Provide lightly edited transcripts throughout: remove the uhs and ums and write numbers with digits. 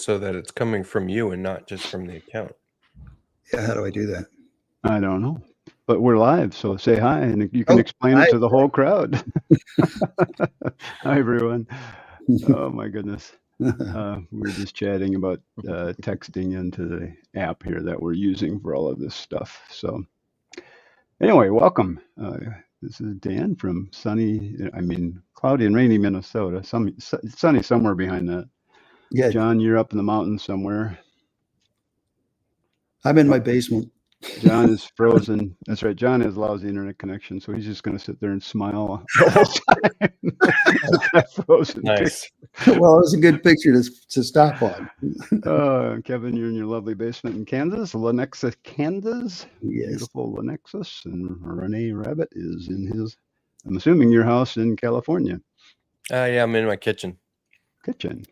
so that it's coming from you and not just from the account? Yeah, how do I do that? I don't know, but we're live, so say hi, and you can explain it to the whole crowd. Hi, everyone. Oh, my goodness. We were just chatting about texting into the app here that we're using for all of this stuff. So anyway, welcome. This is Dan from cloudy and rainy Minnesota. Sunny somewhere behind that. Yeah, John, you're up in the mountains somewhere. I'm in my basement. John is frozen. That's right. John has lousy internet connection, so he's just going to sit there and smile the whole time. Frozen. Nice. Well, it was a good picture to stop on. Kevin, you're in your lovely basement in Kansas, Lenexa, Kansas. Yes. Beautiful Lenexus. And Renee Rabbit is in his, I'm assuming, your house in California. Yeah, I'm in my kitchen.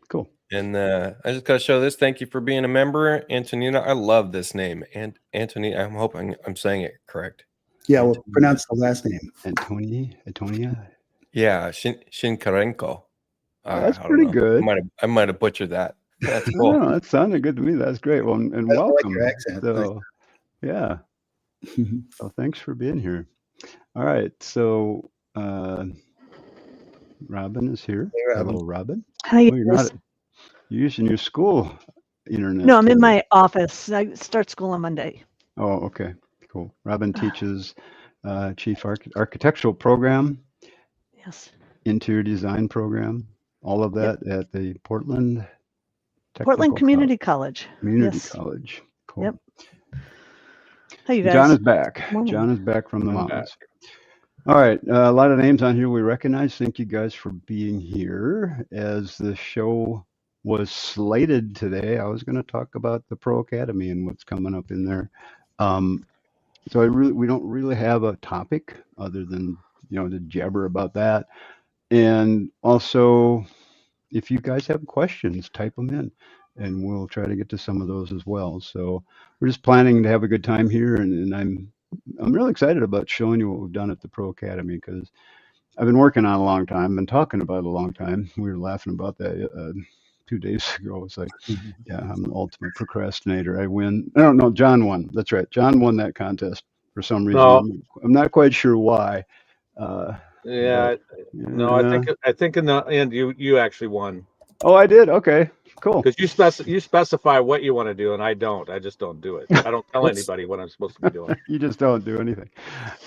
Cool. And I just got to show this. Thank you for being a member, Antonina. I love this name. And Antonina, I'm hoping I'm saying it correct. Yeah, well, pronounce the last name. Antonia? Yeah, Shinkarenko. That's pretty good. I might have butchered that. That's cool. No, that sounded good to me. That's great. Well, and welcome. I like your accent. So, yeah. So thanks for being here. All right. So Robin is here. Hey, Robin. Hello, Robin. Hi. You're using your school internet. No, I'm in my office. I start school on Monday. Oh, okay. Cool. Robin teaches chief architectural program. Yes. Interior design program. All of that at the Portland Community College. Community College. Cool. Yep. How you guys? John is back. Morning. John is back from the mountains. All right. A lot of names on here we recognize. Thank you guys for being here. As the show was slated today, I was going to talk about the Pro Academy and what's coming up in there. So we don't really have a topic other than, to jabber about that. And also, if you guys have questions, type them in and we'll try to get to some of those as well. So we're just planning to have a good time here, and I'm really excited about showing you what we've done at the Pro Academy, because I've been working on it a long time, been talking about it a long time. We were laughing about that 2 days ago. It's like, yeah, I'm the ultimate procrastinator. I win. No, John won. That's right. John won that contest for some reason. No. I'm not quite sure why. Yeah, no, I think in the end you actually won. Oh, I did. Okay, cool. Because you specify what you want to do, and I don't. I just don't do it. I don't tell anybody what I'm supposed to be doing. You just don't do anything.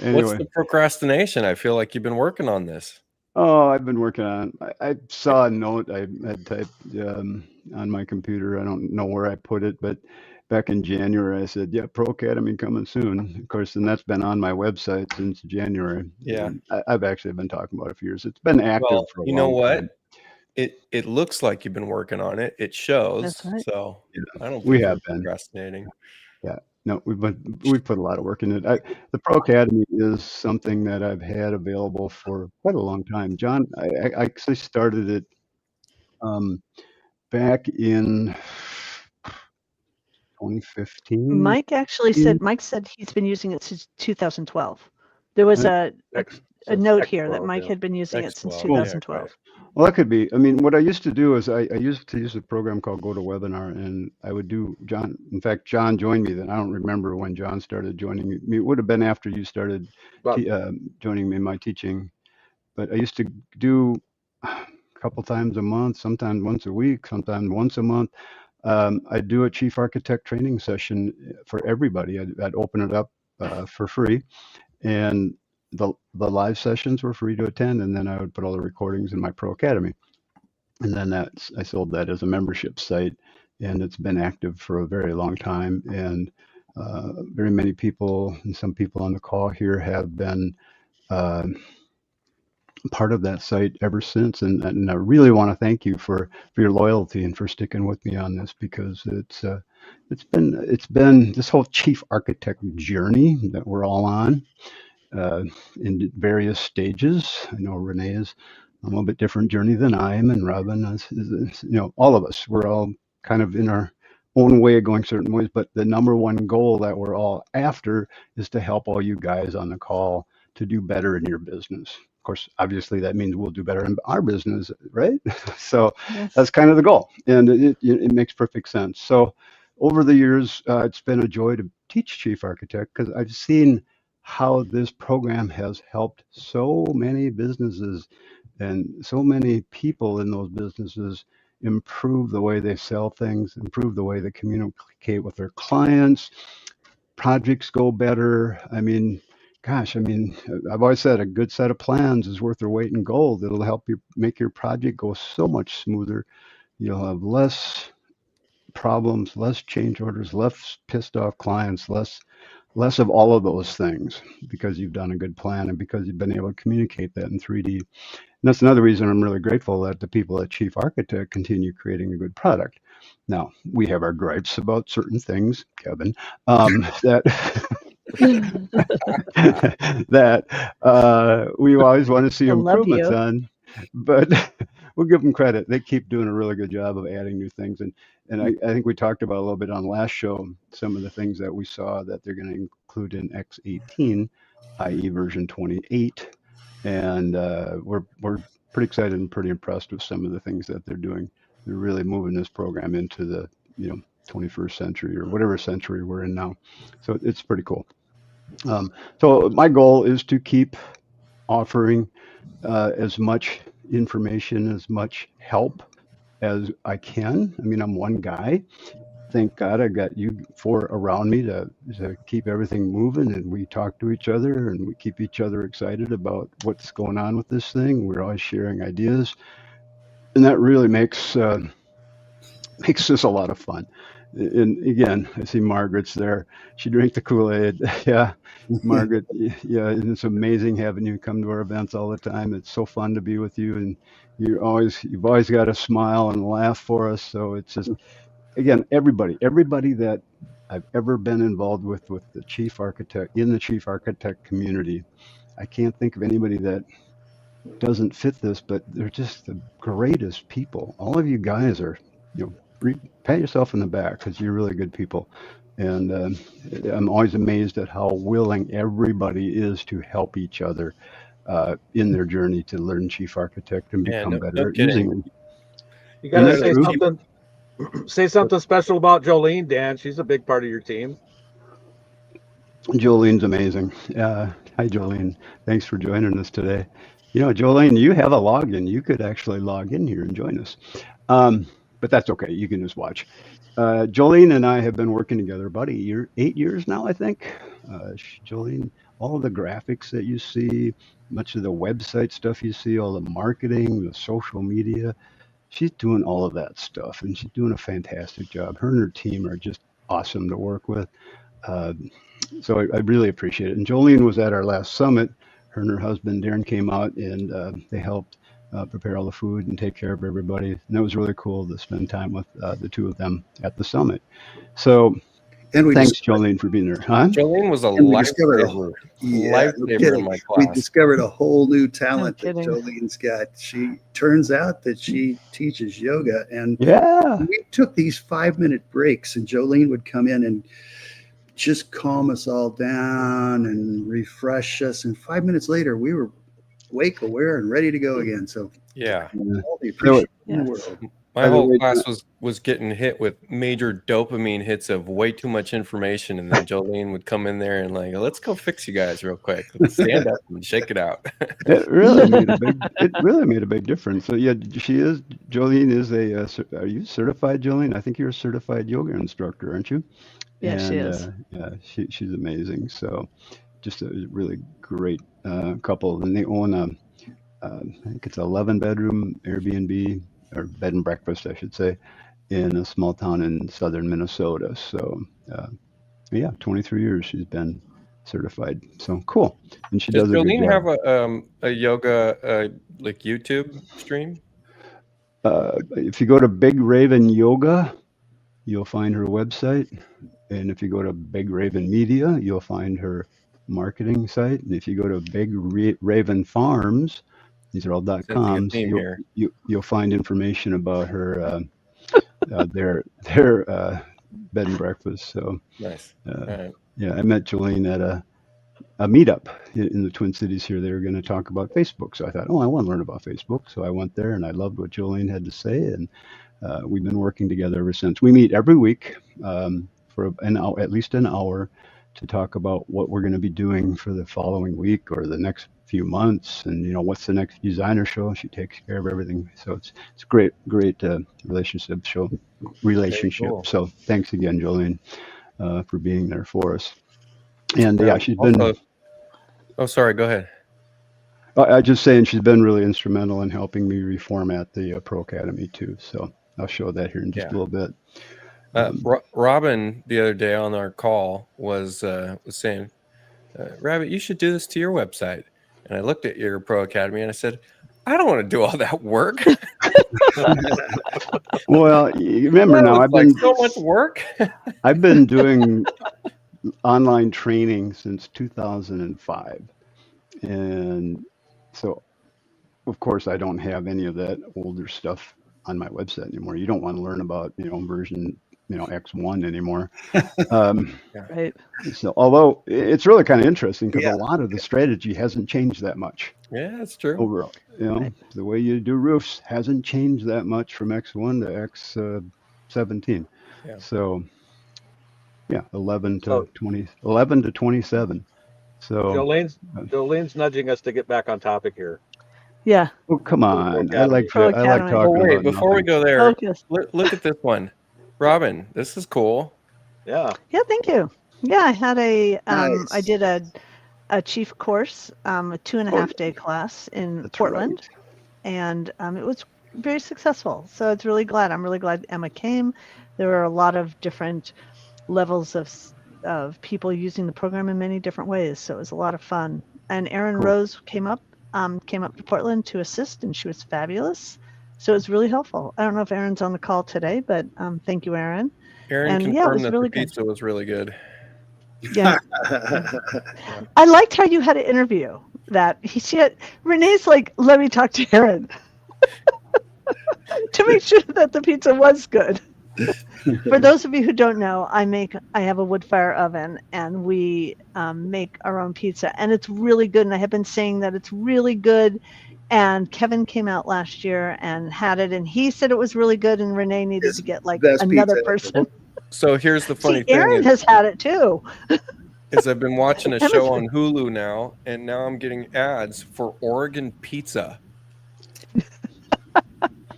Anyway. What's the procrastination? I feel like you've been working on this. Oh, I've been working on it. I saw a note I had typed on my computer. I don't know where I put it, but back in January, I said, yeah, Pro Academy coming soon. Of course, and that's been on my website since January. Yeah. And I've actually been talking about it for years. It's been active for a you know long what? time. It looks like you've been working on it. It shows. That's right. So I don't think We have you're been procrastinating. Yeah. No, we've put a lot of work in it. The Pro Academy is something that I've had available for quite a long time. John, I actually started it back in 2015. Mike said he's been using it since 2012. There was a note here that Mike had been using it since 2012. Well, that could be. I mean, what I used to do is I used to use a program called GoToWebinar, and I would do John. In fact, John joined me then. I don't remember when John started joining me. It would have been after you started joining me in my teaching. But I used to do a couple times a month, sometimes once a week, sometimes once a month. I'd do a chief architect training session for everybody. I'd open it up for free, and the live sessions were free to attend, and then I would put all the recordings in my Pro Academy. And then I sold that as a membership site, and it's been active for a very long time. And very many people, and some people on the call here, have been part of that site ever since. And I really want to thank you for your loyalty and for sticking with me on this, because it's been this whole chief architect journey that we're all on. In various stages. I know Renee is a little bit different journey than I am, and Robin is all of us. We're all kind of in our own way of going certain ways, but the number one goal that we're all after is to help all you guys on the call to do better in your business. Of course, obviously that means we'll do better in our business, right? So Yes. that's kind of the goal, and it makes perfect sense. So over the years, it's been a joy to teach chief architect because I've seen how this program has helped so many businesses and so many people in those businesses improve the way they sell things, improve the way they communicate with their clients, projects go better. I mean, gosh, I've always said a good set of plans is worth their weight in gold. It'll help you make your project go so much smoother. You'll have less problems, less change orders, less pissed off clients, less of all of those things because you've done a good plan and because you've been able to communicate that in 3D. And that's another reason I'm really grateful that the people at Chief Architect continue creating a good product. Now, we have our gripes about certain things, Kevin, that we always want to see I love improvements you. on, but we'll give them credit. They keep doing a really good job of adding new things. And I think we talked about a little bit on last show, some of the things that we saw that they're going to include in X18, i.e. version 28. And we're pretty excited and pretty impressed with some of the things that they're doing. They're really moving this program into the 21st century or whatever century we're in now. So it's pretty cool. So my goal is to keep offering as much information, as much help as I can. I mean, I'm one guy. Thank God I got you four around me to keep everything moving, and we talk to each other and we keep each other excited about what's going on with this thing. We're always sharing ideas, and that really makes this a lot of fun. And again, I see Margaret's there. She drank the Kool-Aid. Yeah, Margaret. Yeah, and it's amazing having you come to our events all the time. It's so fun to be with you, and you've always got a smile and laugh for us. So it's just, again, everybody that I've ever been involved with the chief architect in the chief architect community, I can't think of anybody that doesn't fit this, but they're just the greatest people. All of you guys are, pat yourself in the back because you're really good people. And I'm always amazed at how willing everybody is to help each other in their journey to learn chief architect and become better using it. You got to say something special about Jolene, Dan. She's a big part of your team. Jolene's amazing. Hi, Jolene. Thanks for joining us today. Jolene, you have a login. You could actually log in here and join us. But that's okay. You can just watch. Jolene and I have been working together about 8 years now, I think. Jolene, all of the graphics that you see, much of the website stuff you see, all the marketing, the social media, she's doing all of that stuff, and she's doing a fantastic job. Her and her team are just awesome to work with. So I really appreciate it. And Jolene was at our last summit. Her and her husband, Darren, came out and they helped prepare all the food and take care of everybody. And it was really cool to spend time with the two of them at the summit. So thanks, Jolene, for being there. Huh? Jolene was a lifesaver. Lifesaver in my class. We discovered a whole new talent that Jolene's got. She turns out that she teaches yoga. And we took these 5-minute breaks, and Jolene would come in and just calm us all down and refresh us. And 5 minutes later, we were awake, aware, and ready to go again. So all the appreciation in the world. My whole class was getting hit with major dopamine hits of way too much information, and then Jolene would come in there and like, let's go fix you guys real quick. Let's stand up and shake it out. It really made a big difference. So yeah, Jolene is are you certified, Jolene? I think you're a certified yoga instructor, aren't you? Yeah, she is. Yeah, she's amazing. So just a really great couple. And they own I think it's 11-bedroom Airbnb, or bed and breakfast, I should say, in a small town in southern Minnesota. So 23 years she's been certified. So cool. And she does a good job. Does Jolene have a yoga like YouTube stream? If you go to Big Raven Yoga, you'll find her website. And if you go to Big Raven Media, you'll find her marketing site. And if you go to Big Raven Farms, these are all .coms, you'll find information about her their bed and breakfast. So nice. Yeah, I met Jolene at meetup in the Twin Cities here. They were going to talk about Facebook. So I thought, oh, I want to learn about Facebook. So I went there and I loved what Jolene had to say. And we've been working together ever since. We meet every week for an hour, at least an hour, to talk about what we're going to be doing for the following week or the next few months, and what's the next designer show. She takes care of everything, so it's great relationship. Cool. So thanks again, Jolene, for being there for us. And she's also, been. Oh, sorry. Go ahead. I just saying she's been really instrumental in helping me reformat the Pro Academy too. So I'll show that here in just a little bit. Robin the other day on our call was saying, Rabbit, you should do this to your website. And I looked at your Pro Academy and I said, I don't want to do all that work. Well, you remember now, I've been so much work. I've been doing online training since 2005. And so, of course, I don't have any of that older stuff on my website anymore. You don't want to learn about, version, X1 anymore. Right. So, although it's really kind of interesting because a lot of the strategy hasn't changed that much. Yeah, that's true. Overall, the way you do roofs hasn't changed that much from X1 to X17. Yeah. So, 11 to 27. So Jolene's nudging us to get back on topic here. Yeah. Oh, come on. I like talking wait, before we go there, Focus. look at this one. Robin, this is cool. Yeah. Yeah, thank you. Yeah, I had Nice. I did a chief course, a 2.5-day class in Portland, and it was very successful. So I'm really glad Emma came. There were a lot of different levels of people using the program in many different ways. So it was a lot of fun. And Erin Rose came up to Portland to assist, and she was fabulous. So it was really helpful. I don't know if Erin's on the call today, but thank you, Erin. Erin confirmed that the pizza was really good. Yeah. I liked how you had an interview that Renee's like, let me talk to Erin to make sure that the pizza was good. For those of you who don't know, I have a wood fire oven, and we make our own pizza, and it's really good. And I have been saying that it's really good. And Kevin came out last year and had it, and he said it was really good. And Renee needed to get like another person. So here's the funny thing. Erin has had it too. Is I've been watching a show on Hulu now, and now I'm getting ads for Oregon pizza.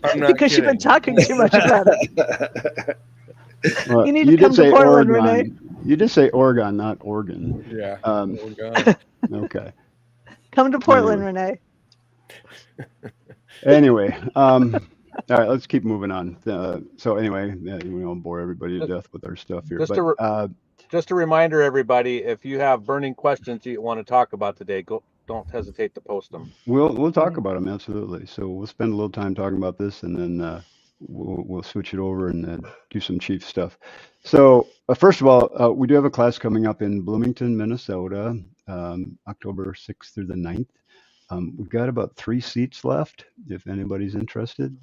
I'm not because kidding. you've been talking too much about it. Well, you need to come to Portland, Oregon. Renee. You did say Oregon, not Oregon. Yeah. Oregon. Okay. Come to Portland, Renee. Anyway, all right, let's keep moving on. So anyway, we won't bore everybody to death with our stuff here. Just a reminder, everybody, if you have burning questions you want to talk about today, don't hesitate to post them. We'll talk about them, absolutely. So we'll spend a little time talking about this, and then we'll switch it over and do some chief stuff. So first of all, we do have a class coming up in Bloomington, Minnesota, October 6th through the 9th. We've got about 3 seats left. If anybody's interested,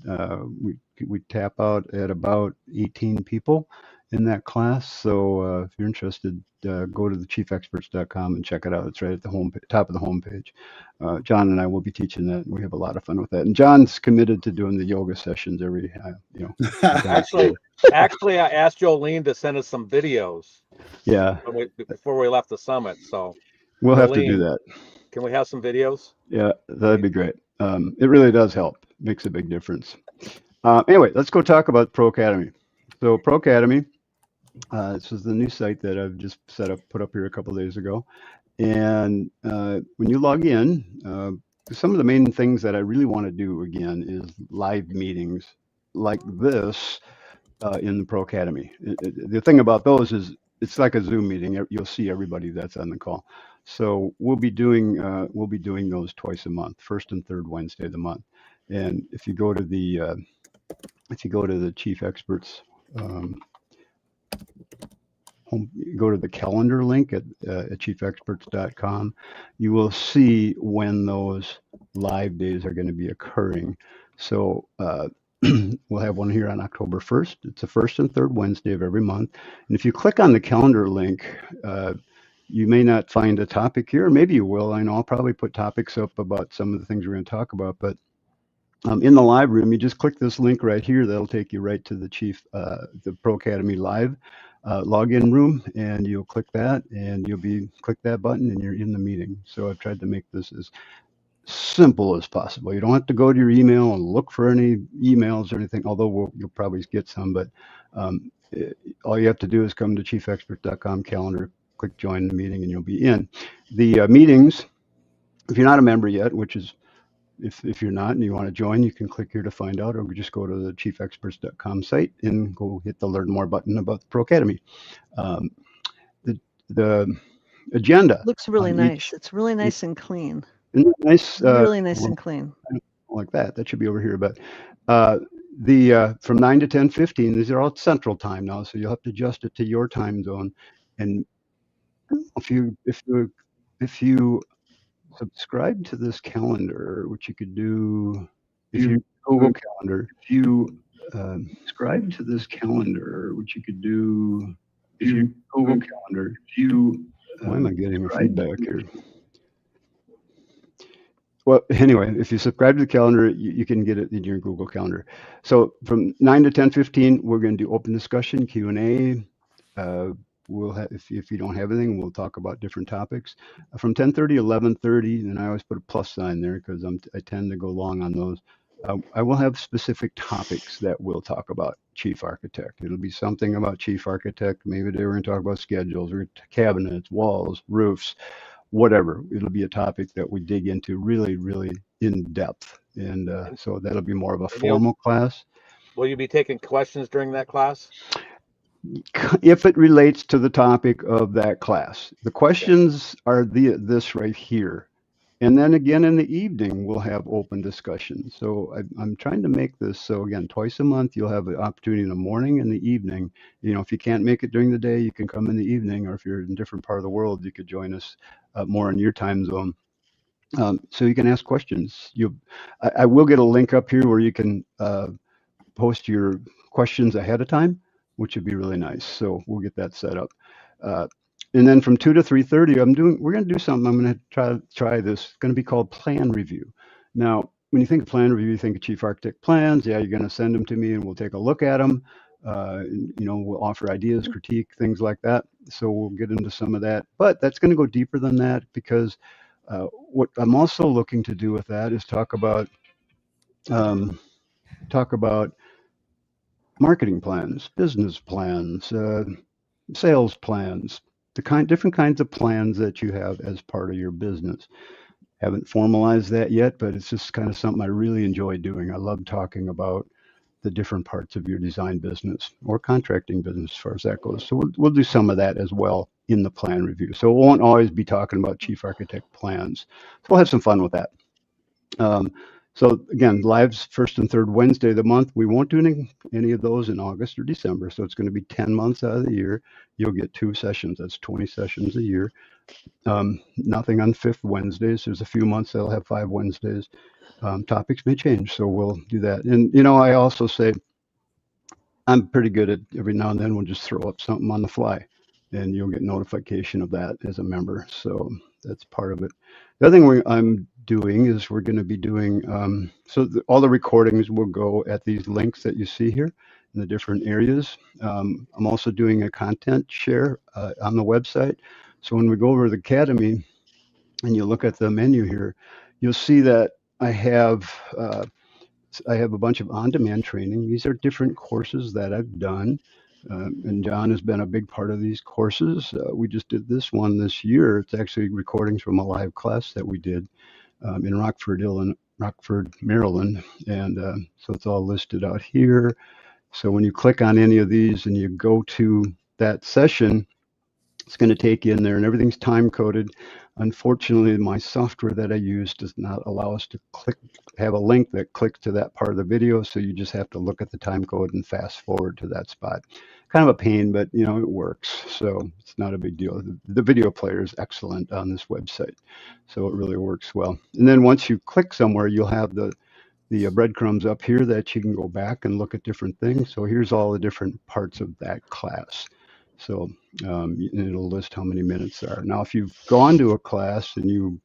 we tap out at about 18 people in that class. So if you're interested, go to thechiefexperts.com and check it out. It's right at the top of the homepage. John and I will be teaching that. We have a lot of fun with that. And John's committed to doing the yoga sessions every, Actually, I asked Jolene to send us some videos. Yeah. Before we left the summit. So we'll have to do that. Can we have some videos? Yeah, that'd be great. It really does help. Makes a big difference. Anyway, let's go talk about Pro Academy. So Pro Academy, this is the new site that I've just put up here a couple of days ago. And when you log in, some of the main things that I really want to do again is live meetings like this in the Pro Academy. The thing about those is it's like a Zoom meeting. You'll see everybody that's on the call. So we'll be doing those twice a month, first and third Wednesday of the month. And if you go to the Chief Experts go to the calendar link at chiefexperts.com, you will see when those live days are going to be occurring. So we'll have one here on October 1st. It's the first and third Wednesday of every month. And if you click on the calendar link, you may not find a topic here, or maybe you will. I know I'll probably put topics up about some of the things we're going to talk about, but in the live room, you just click this link right here. That'll take you right to the the Pro Academy Live login room, and you'll click that, and click that button, and you're in the meeting. So I've tried to make this as simple as possible. You don't have to go to your email and look for any emails or anything, although you'll probably get some, but all you have to do is come to chiefexpert.com calendar, click join the meeting, and you'll be in. The meetings, if you're not a member yet, which is if you're not and you want to join, you can click here to find out, or just go to the chiefexperts.com site and go hit the learn more button about the Pro Academy. The agenda looks really nice. It's really nice and clean. Isn't it nice? Really nice and clean. I don't like that. That should be over here. But from 9 to 10:15, these are all Central Time now, so you'll have to adjust it to your time zone. And if you subscribe to this calendar, which you could do if you Google Calendar. If you subscribe to this calendar, which you could do if you Google Calendar. If you why am I getting a feedback here? Well, anyway, if you subscribe to the calendar, you can get it in your Google Calendar. So from 9 to 10:15, we're going to do open discussion, Q&A. We'll have, if you don't have anything, we'll talk about different topics. From 10:30 to 11:30, and I always put a plus sign there because I tend to go long on those. I will have specific topics that we'll talk about chief architect. It'll be something about chief architect. Maybe they were going to talk about schedules or cabinets, walls, roofs, whatever. It'll be a topic that we dig into really, really in depth. And so that'll be more of a formal class. Will you be taking questions during that class? If it relates to the topic of that class. The questions are this right here. And then again in the evening, we'll have open discussion. So I'm trying to make this so, again, twice a month, you'll have the opportunity in the morning and the evening. You know, if you can't make it during the day, you can come in the evening, or if you're in a different part of the world, you could join us more in your time zone. So you can ask questions. I will get a link up here where you can post your questions ahead of time, which would be really nice. So we'll get that set up. And then from 2 to 3:30, we're going to do something. I'm going to try this. It's going to be called plan review. Now, when you think of plan review, you think of chief architect plans. Yeah, you're going to send them to me and we'll take a look at them. We'll offer ideas, critique, things like that. So we'll get into some of that. But that's going to go deeper than that, because what I'm also looking to do with that is talk about marketing plans, business plans, sales plans, different kinds of plans that you have as part of your business. Haven't formalized that yet, but it's just kind of something I really enjoy doing. I love talking about the different parts of your design business or contracting business as far as that goes. So we'll do some of that as well in the plan review. So we won't always be talking about chief architect plans. So we'll have some fun with that. So again, live's first and third Wednesday of the month. We won't do any of those in August or December. So it's going to be 10 months out of the year. You'll get 2 sessions. That's 20 sessions a year. Nothing on 5th Wednesdays. There's a few months that'll have 5 Wednesdays. Topics may change, so we'll do that. And, I also say I'm pretty good at every now and then we'll just throw up something on the fly, and you'll get notification of that as a member. So that's part of it. The other thing I'm doing is we're going to be doing, all the recordings will go at these links that you see here in the different areas. I'm also doing a content share on the website. So when we go over to the Academy and you look at the menu here, you'll see that I have a bunch of on-demand training. These are different courses that I've done. And John has been a big part of these courses. We just did this one this year. It's actually recordings from a live class that we did in Rockford, Maryland. And so it's all listed out here. So when you click on any of these and you go to that session, it's going to take you in there, and everything's time coded. Unfortunately, my software that I use does not allow us to have a link that clicks to that part of the video. So you just have to look at the time code and fast forward to that spot. Kind of a pain, but it works. So it's not a big deal. The video player is excellent on this website. So it really works well. And then once you click somewhere, you'll have the breadcrumbs up here that you can go back and look at different things. So here's all the different parts of that class. So it'll list how many minutes there are. Now, if you've gone to a class and you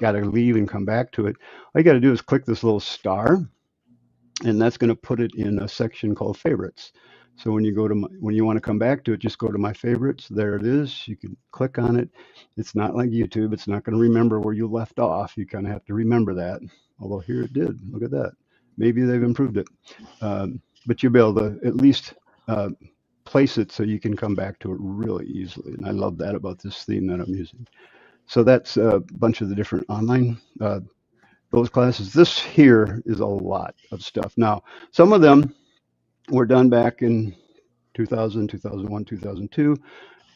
got to leave and come back to it, all you got to do is click this little star, and that's going to put it in a section called favorites. So when you go to when you want to come back to it, just go to my favorites. There it is. You can click on it. It's not like YouTube. It's not going to remember where you left off. You kind of have to remember that. Although here it did. Look at that. Maybe they've improved it. But you'll be able to at least place it so you can come back to it really easily. And I love that about this theme that I'm using. So that's a bunch of the different online those classes. This here is a lot of stuff. Now, some of them were done back in 2000, 2001, 2002,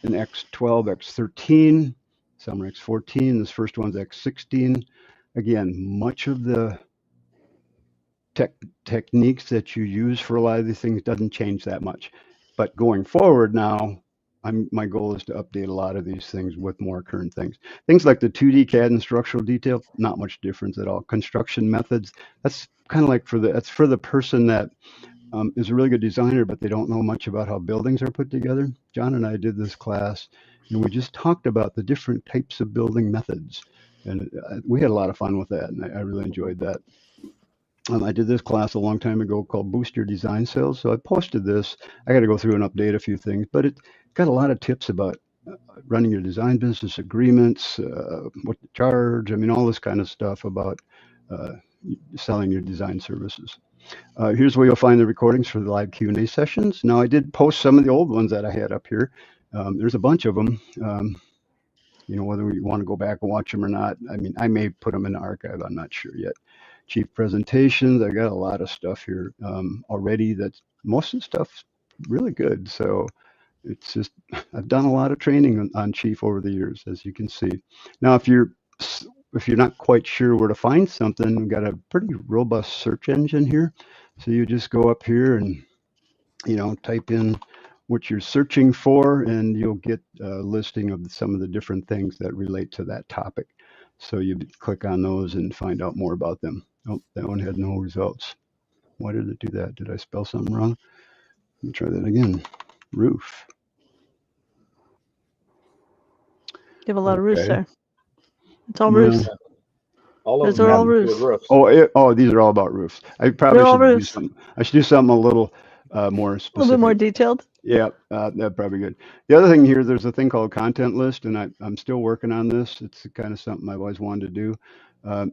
in X12, X13, some are X14. This first one's X16. Again, much of the techniques that you use for a lot of these things doesn't change that much. But going forward now, my goal is to update a lot of these things with more current things. Things like the 2D CAD and structural detail, not much difference at all. Construction methods, that's kind of like that's for the person that is a really good designer, but they don't know much about how buildings are put together. John and I did this class, and we just talked about the different types of building methods. And we had a lot of fun with that, and I really enjoyed that. I did this class a long time ago called Boost Your Design Sales. So I posted this. I got to go through and update a few things, but it got a lot of tips about running your design business, agreements, what to charge. I mean, all this kind of stuff about selling your design services. Here's where you'll find the recordings for the live Q&A sessions. Now, I did post some of the old ones that I had up here. There's a bunch of them. You know, whether you want to go back and watch them or not. I mean, I may put them in the archive. I'm not sure yet. Chief presentations. I got a lot of stuff here already. That's most of the stuff's really good. So it's just, I've done a lot of training on Chief over the years, as you can see. Now, if you're not quite sure where to find something, we've got a pretty robust search engine here. So you just go up here and, you know, type in what you're searching for, and you'll get a listing of some of the different things that relate to that topic. So you click on those and find out more about them. Oh, that one had no results. Why did it do that? Did I spell something wrong? Let me try that again. Roof. You have a lot of roofs there. It's all roofs. All of Those are all roofs. Oh, these are all about roofs. I probably should do something. I should do something a little more specific. A little bit more detailed. Yeah, that's probably good. The other thing here, there's a thing called content list, and I'm still working on this. It's kind of something I've always wanted to do.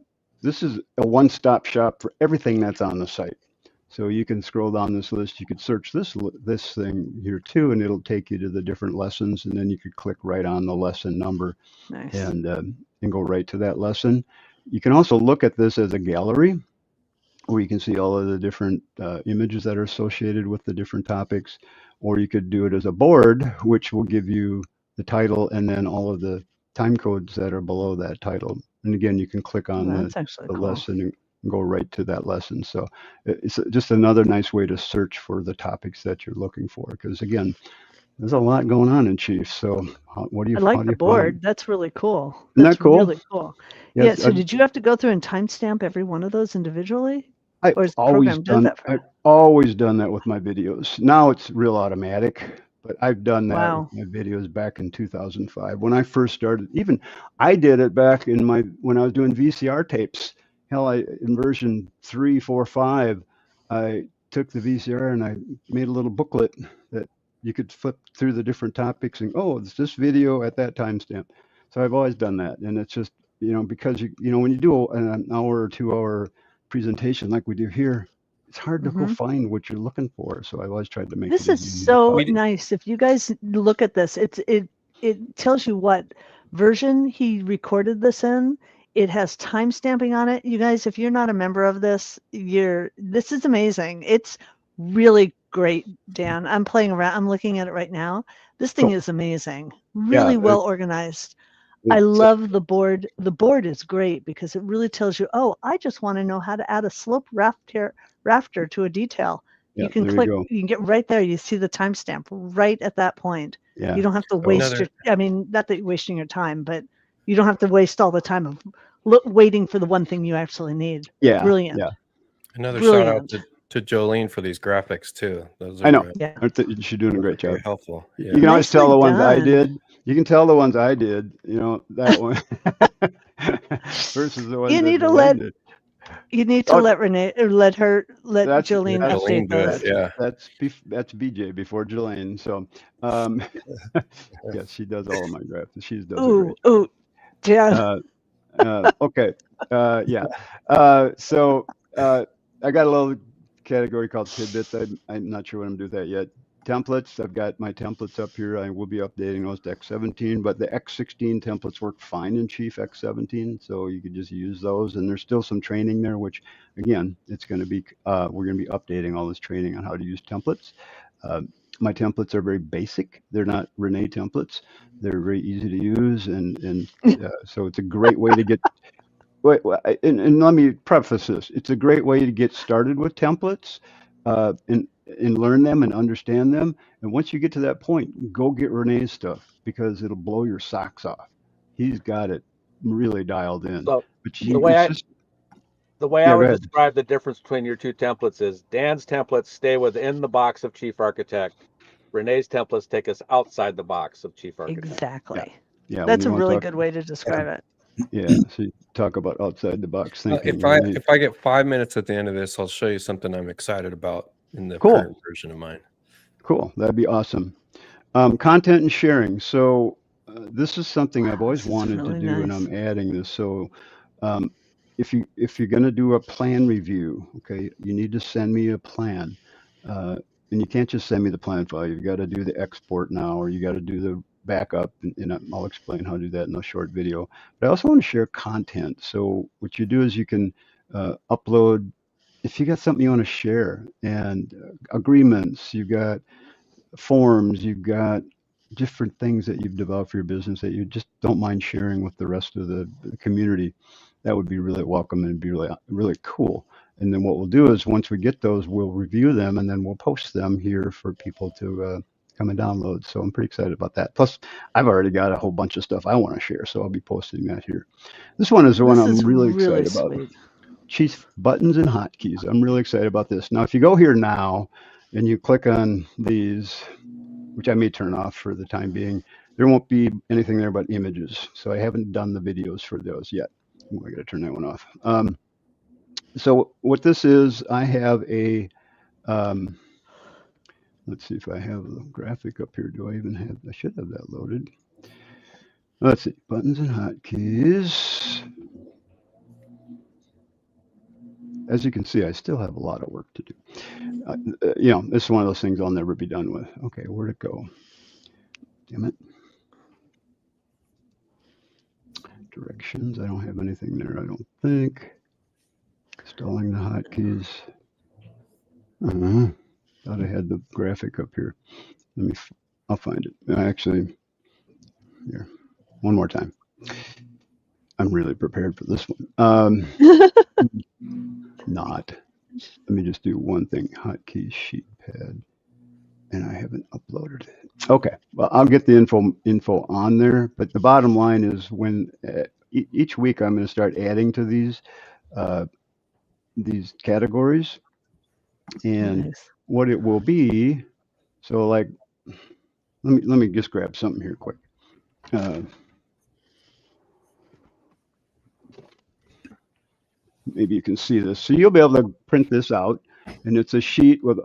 This is a one-stop shop for everything that's on the site. So you can scroll down this list. You could search this thing here too, and it'll take you to the different lessons, and then you could click right on the lesson number. Nice. And go right to that lesson. You can also look at this as a gallery, where you can see all of the different images that are associated with the different topics, or you could do it as a board, which will give you the title and then all of the time codes that are below that title. And again, you can click on the lesson and go right to that lesson. So it's just another nice way to search for the topics that you're looking for, because again, there's a lot going on in Chief. So what do you? I like the board. That's really cool. Isn't that cool? Really cool. Yes, yeah. So did you have to go through and timestamp every one of those individually? I've always done that with my videos. Now it's real automatic, but I've done that with my videos back in 2005 when I first started. Even I did it back in when I was doing VCR tapes. Hell, in version 3, 4, 5, I took the VCR and I made a little booklet that you could flip through the different topics and, oh, it's this video at that timestamp. So I've always done that. And it's just, because when you do an hour or 2 hour presentation like we do here, it's hard to go find what you're looking for. So I've always tried to make this is so nice. If you guys look at this, it tells you what version he recorded this in. It has timestamping on it. You guys, if you're not a member of this, this is amazing. It's really great, Dan. I'm playing around. I'm looking at it right now. This thing is amazing. Really well organized. I love the board. The board is great because it really tells you, oh, I just want to know how to add a slope rafter to a detail. You can click, you can get right there. You see the timestamp right at that point. Yeah. You don't have to waste not that you're wasting your time, but you don't have to waste all the time of waiting for the one thing you actually need. Yeah. Brilliant. Yeah. Another shout out to Jolene for these graphics too. Those are, I know. Yeah. She's doing a great job. very helpful. Yeah. You can always tell the ones I done. did. You can tell the ones I did. You know, that one versus the ones You need that to Renee did. You need to let Renee, or let Jolene Jolene update do it, those. yeah. That's BJ before Jolene. So, yes, she does all of my graphs. She does a great job. Ooh, yeah. Okay. Yeah. So I got a little category called tidbits. I'm not sure what I'm doing with that yet. Templates. I've got my templates up here. I will be updating those to X17, but the X16 templates work fine in Chief X17, so you could just use those. And there's still some training there, which again, it's going to be we're going to be updating all this training on how to use templates. My templates are very basic. They're not Renee templates. They're very easy to use, and so it's a great way to get. And let me preface this: it's a great way to get started with templates, and learn them and understand them. And once you get to that point, go get Renee's stuff because it'll blow your socks off. He's got it really dialed in. So But the way I would describe the difference between your two templates is Dan's templates stay within the box of Chief Architect. Renee's templates take us outside the box of Chief Architect. Exactly. Yeah, That's a really good way to describe it. Yeah, so you talk about outside the box thinking. If I get 5 minutes at the end of this, I'll show you something I'm excited about in the current version of mine. Cool, that'd be awesome. Content and sharing. So this is something I've always wanted to do, and I'm adding this. So if you're going to do a plan review, okay, you need to send me a plan, and you can't just send me the plan file. You've got to do the export now, or you got to do the backup, and I'll explain how to do that in a short video. But I also want to share content. So what you do is you can upload, if you got something you want to share, and agreements, you've got forms, you've got different things that you've developed for your business that you just don't mind sharing with the rest of the community. That would be really welcome and be really, really cool. And then what we'll do is once we get those, we'll review them and then we'll post them here for people to come and download. So I'm pretty excited about that. Plus, I've already got a whole bunch of stuff I want to share, so I'll be posting that here. This one is the one I'm really excited about. Chief buttons and hotkeys. I'm really excited about this. Now, if you go here now and you click on these, which I may turn off for the time being, there won't be anything there but images. So I haven't done the videos for those yet. Oh, I got to turn that one off. So what this is, I have a, let's see if I have the graphic up here. Do I even have, I should have that loaded. Let's see, buttons and hotkeys. As you can see, I still have a lot of work to do. You know, this is one of those things I'll never be done with. Okay, where'd it go? Damn it. Directions, I don't have anything there, I don't think. Installing the hotkeys. Thought I had the graphic up here. I'll find it. Actually, here, one more time. I'm really prepared for this one. Not. Let me just do one thing. Hotkeys sheet pad, and I haven't uploaded it. Okay, well, I'll get the info on there. But the bottom line is, when each week I'm going to start adding to these categories, and what it will be. So, like, let me just grab something here quick. Maybe you can see this. So you'll be able to print this out, and it's a sheet with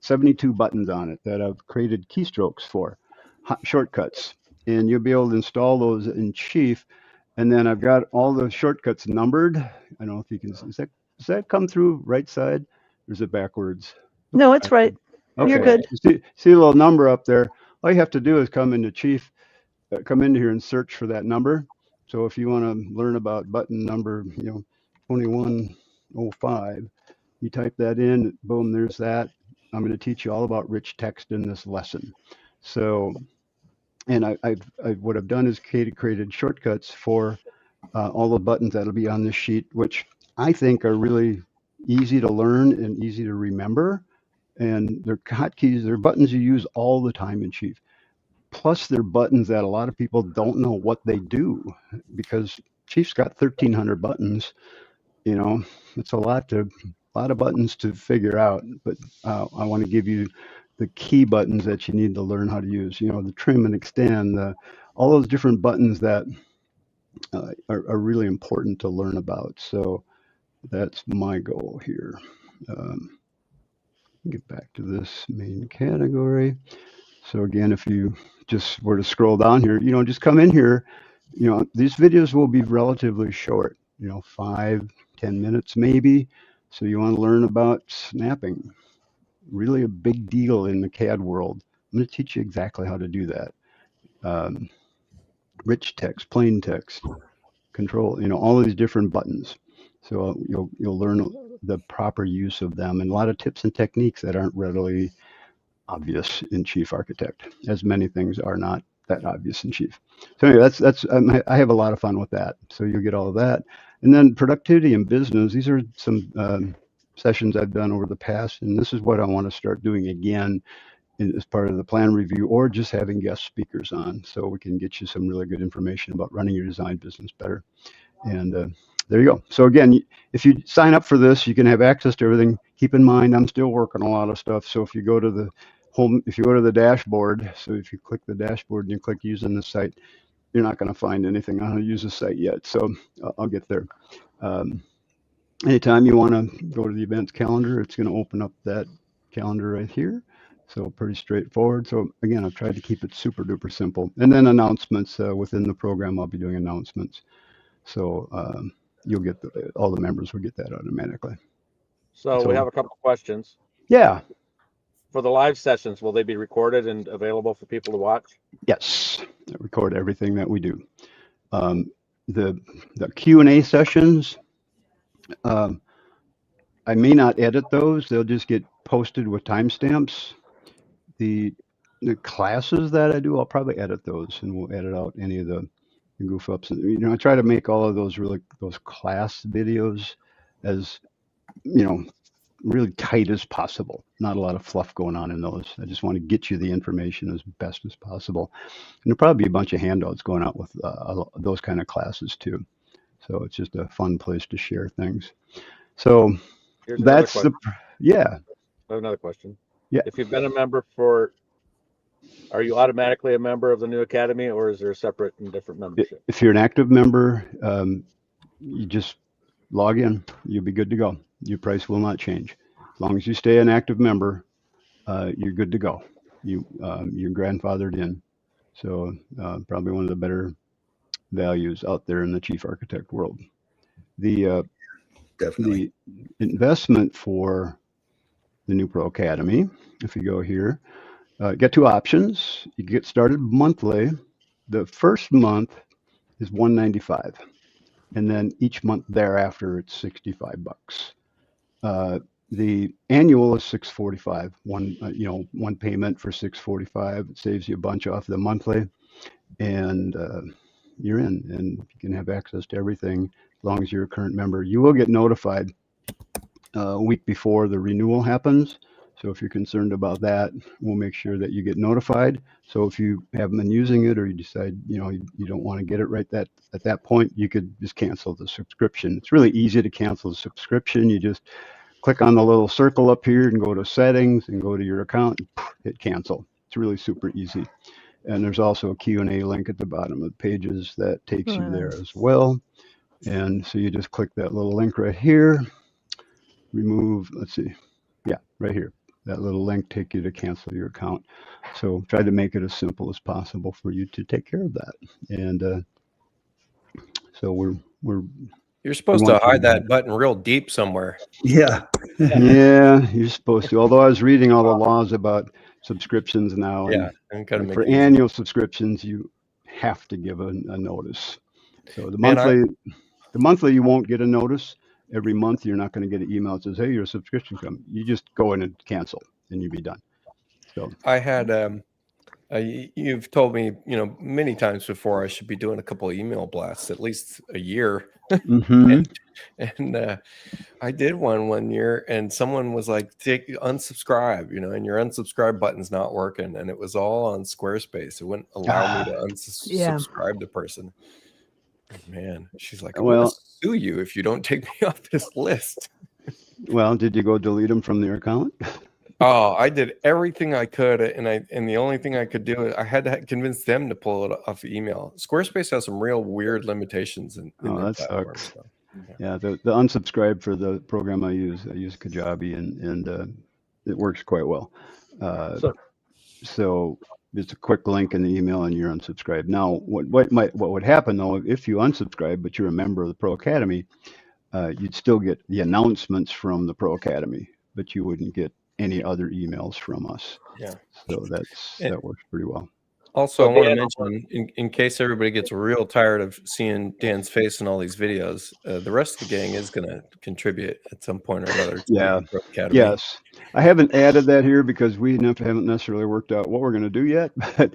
72 buttons on it that I've created keystrokes for, shortcuts, and you'll be able to install those in Chief. And then I've got all the shortcuts numbered. I don't know if you can, does that come through right side, or is it backwards? No, it's right. Okay. You're good. See a little number up there. All you have to do is come into Chief, come into here and search for that number. So if you want to learn about button number, 2105, you type that in, boom, there's that. I'm going to teach you all about rich text in this lesson. So, and what I've done is created shortcuts for all the buttons that'll be on this sheet, which I think are really easy to learn and easy to remember. And they're hotkeys, they're buttons you use all the time in Chief. Plus, they're buttons that a lot of people don't know what they do, because Chief's got 1,300 buttons. It's a lot to lot of buttons to figure out, but I want to give you the key buttons that you need to learn how to use. The trim and extend, all those different buttons that are really important to learn about. So that's my goal here. Get back to this main category. So again, if you just were to scroll down here, just come in here. These videos will be relatively short, 5-10 minutes maybe. So you want to learn about snapping, really a big deal in the CAD world. I'm going to teach you exactly how to do that. Rich text, plain text, control, all these different buttons. So you'll learn the proper use of them, and a lot of tips and techniques that aren't readily obvious in Chief Architect, as many things are not that obvious in Chief. So anyway, that's I have a lot of fun with that. So you'll get all of that. And then productivity in business, these are some sessions I've done over the past, and this is what I want to start doing again as part of the plan review, or just having guest speakers on, so we can get you some really good information about running your design business better. And there you go. So again, if you sign up for this, you can have access to everything. Keep in mind, I'm still working a lot of stuff. So if you go to the home, if you go to the dashboard, so if you click the dashboard and you click using the site, you're not going to find anything on how to use the site yet. So I'll get there. Anytime you want to go to the events calendar, it's going to open up that calendar right here. So pretty straightforward. So again, I've tried to keep it super duper simple. And then announcements within the program, I'll be doing announcements. So you'll get all the members will get that automatically. So we have a couple of questions. Yeah. For the live sessions, will they be recorded and available for people to watch? Yes, I record everything that we do. The Q&A sessions, I may not edit those. They'll just get posted with timestamps. The classes that I do, I'll probably edit those, and we'll edit out any of the goof ups. I try to make all of those those class videos as really tight as possible. Not a lot of fluff going on in those. I just want to get you the information as best as possible. And there'll probably be a bunch of handouts going out with those kind of classes too. So it's just a fun place to share things. So that's yeah. I have another question. Yeah. If you've been a member are you automatically a member of the new academy, or is there a separate and different membership? If you're an active member, you just log in. You'll be good to go. Your price will not change. As long as you stay an active member, you're good to go. You're grandfathered in. So probably one of the better values out there in the Chief Architect world. Definitely. The investment for the New Pro Academy, if you go here, get two options. You get started monthly. The first month is $195, and then each month thereafter it's $65. The annual is $645. One payment for $645. It saves you a bunch off the monthly, and you're in, and you can have access to everything as long as you're a current member. You will get notified a week before the renewal happens. So if you're concerned about that, we'll make sure that you get notified. So if you haven't been using it, or you decide you don't want to get it right at that point, you could just cancel the subscription. It's really easy to cancel the subscription. You just click on the little circle up here and go to settings and go to your account and hit cancel. It's really super easy. And there's also a Q&A link at the bottom of the pages that takes you there as well. And so you just click that little link right here, remove, let's see, yeah, right here. That little link take you to cancel your account. So try to make it as simple as possible for you to take care of that. And so you're supposed to hide that button real deep somewhere. Yeah. Yeah, you're supposed to. Although I was reading all the laws about subscriptions now. Yeah. And for annual subscriptions, you have to give a notice. So the monthly you won't get a notice. Every month you're not going to get an email that says, hey, your subscription come. You just go in and cancel and you'll be done. So I had you've told me many times before I should be doing a couple of email blasts at least a year. Mm-hmm. and I did one year, and someone was like, unsubscribe, and your unsubscribe button's not working, and it was all on Squarespace. It wouldn't allow me to unsubscribe the person. Man, she's like, I'm gonna sue you if you don't take me off this list. Well, did you go delete them from their account? Oh, I did everything I could, and the only thing I could do, I had to convince them to pull it off email. Squarespace has some real weird limitations in their that platform. sucks. So, yeah, the unsubscribe for the program I use Kajabi, and it works quite well. So it's a quick link in the email, and you're unsubscribed. Now, what would happen though if you unsubscribe, but you're a member of the Pro Academy, you'd still get the announcements from the Pro Academy, but you wouldn't get any other emails from us. Yeah. So that works pretty well. Also, I want to mention, in case everybody gets real tired of seeing Dan's face in all these videos, the rest of the gang is going to contribute at some point or another to the Pro Academy. Yes. I haven't added that here because we haven't necessarily worked out what we're going to do yet. But,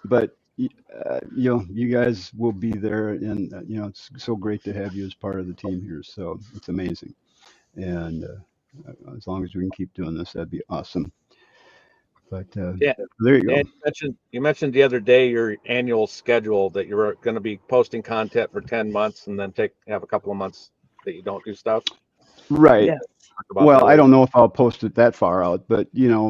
but you guys will be there, and it's so great to have you as part of the team here. So it's amazing, and as long as we can keep doing this, that'd be awesome. But there you go. You mentioned the other day your annual schedule that you're going to be posting content for 10 months and then have a couple of months that you don't do stuff. Right. Yeah. Well, I don't know if I'll post it that far out, but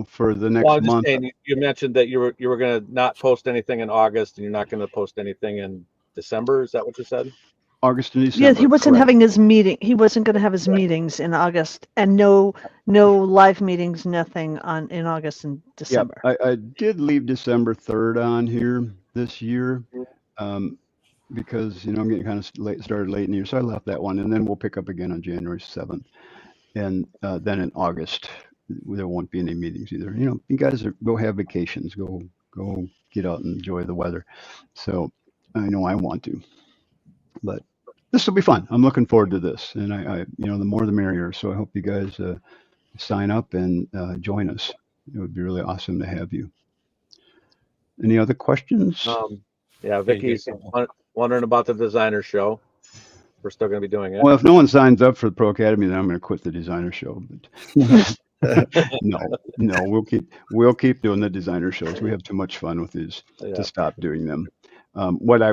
for the next month. You mentioned that you were going to not post anything in August, and you're not going to post anything in December. Is that what you said? August and December. Yes, he wasn't having his meeting. He wasn't going to have his meetings in August, and no live meetings, nothing in August and December. Yeah, I did leave December 3rd on here this year, because I'm getting kind of started late in the year, so I left that one, and then we'll pick up again on January 7th, and then in August there won't be any meetings either. You guys go have vacations, go get out and enjoy the weather. So I know I want to, but this will be fun. I'm looking forward to this, and I the more the merrier. So I hope you guys sign up and join us. It would be really awesome to have you. Any other questions? Yeah, Vicky's wondering about the designer show. We're still going to be doing it. Well, if no one signs up for the Pro Academy, then I'm going to quit the designer show. But no, we'll keep doing the designer shows. We have too much fun with these to stop doing them. What I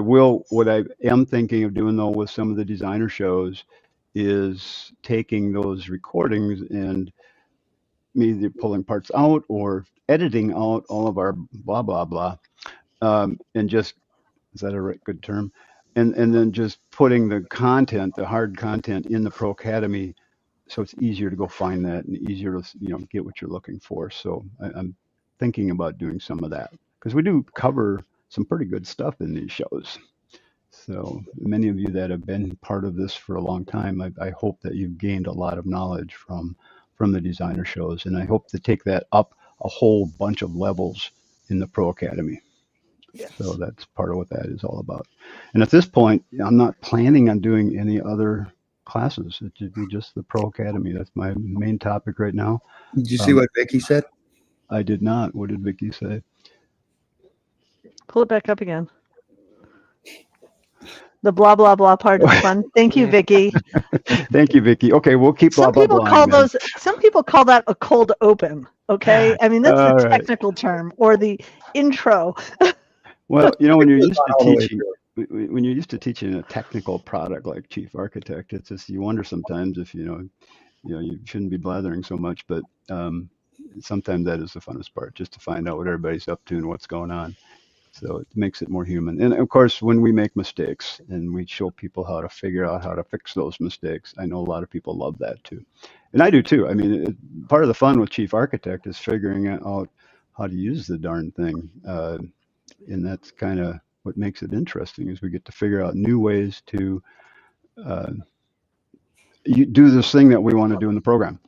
am thinking of doing though with some of the designer shows is taking those recordings and either pulling parts out or editing out all of our blah blah blah, and just, is that a good term? And then just putting the hard content in the Pro Academy, so it's easier to go find that and easier to get what you're looking for. So I'm thinking about doing some of that, because we do cover some pretty good stuff in these shows. So many of you that have been part of this for a long time, I hope that you've gained a lot of knowledge from the designer shows, and I hope to take that up a whole bunch of levels in the Pro Academy. Yes. So that's part of what that is all about. And at this point, I'm not planning on doing any other classes. It should be just the Pro Academy. That's my main topic right now. Did you see what Vicky said? I did not. What did Vicky say? Pull it back up again. The blah blah blah part is fun. Thank you, Vicky. Thank you, Vicky. Okay, we'll keep blah blah blah. Some people call that a cold open. Okay, I mean that's the technical term, or the intro. Well, when you're used to teaching a technical product like Chief Architect, it's just, you wonder sometimes if you shouldn't be blathering so much, but sometimes that is the funnest part, just to find out what everybody's up to and what's going on. So it makes it more human. And of course, when we make mistakes and we show people how to figure out how to fix those mistakes, I know a lot of people love that too. And I do too. I mean, part of the fun with Chief Architect is figuring out how to use the darn thing. And that's kind of what makes it interesting, is we get to figure out new ways to do this thing that we want to do in the program.